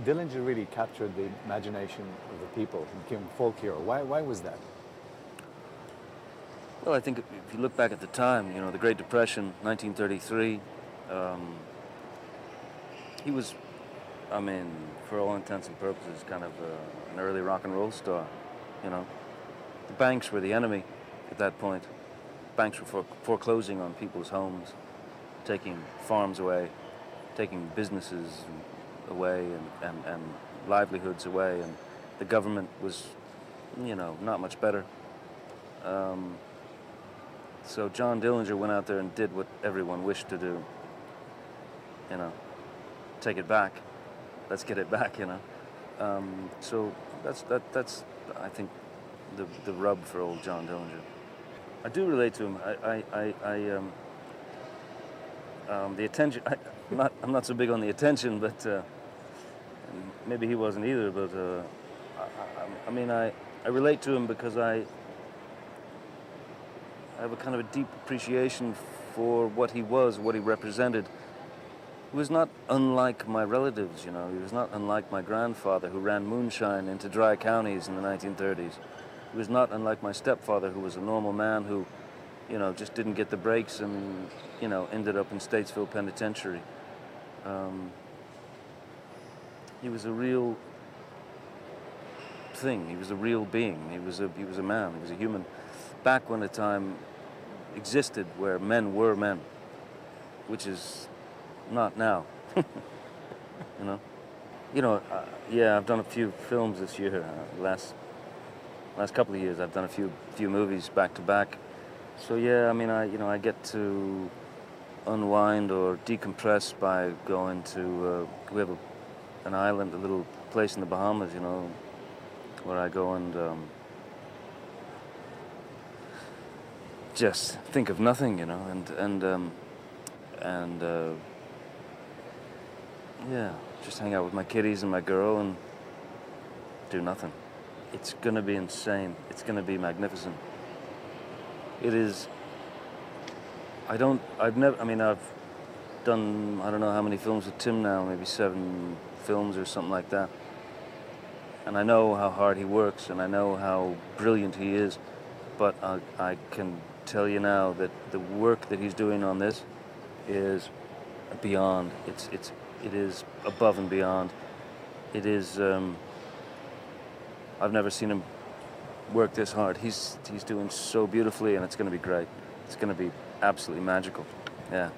Dillinger really captured the imagination of the people. He became a folk hero. Why was that? Well, I think if you look back at the time, the Great Depression, 1933, he was, for all intents and purposes, kind of an early rock and roll star. You know, the banks were the enemy at that point. Banks were foreclosing on people's homes, taking farms away, taking businesses away, and livelihoods away, and the government was, not much better. So John Dillinger went out there and did what everyone wished to do. Take it back. Let's get it back. So that's I think the rub for old John Dillinger. I do relate to him. The attention. I'm not so big on the attention, but maybe he wasn't either. But I relate to him because I have a kind of a deep appreciation for what he was, what he represented. He was not unlike my relatives, He was not unlike my grandfather who ran moonshine into dry counties in the 1930s. He was not unlike my stepfather who was a normal man who, just didn't get the breaks and, ended up in Statesville Penitentiary. He was a real thing. He was a real being. He was a man. He was a human. Back when a time existed where men were men, which is not now. Yeah, I've done a few films this year. Last couple of years, I've done a few movies back to back. So yeah, I get to unwind or decompress by going to. We have an island, a little place in the Bahamas, where I go and just think of nothing, yeah, just hang out with my kitties and my girl and do nothing. It's gonna be insane. It's gonna be magnificent. It is. I've done, I don't know how many films with Tim now, maybe 7 films or something like that. And I know how hard he works and I know how brilliant he is, but I can tell you now that the work that he's doing on this is beyond. It is above and beyond. It is. I've never seen him work this hard. He's doing so beautifully, and it's going to be great. It's going to be absolutely magical. Yeah.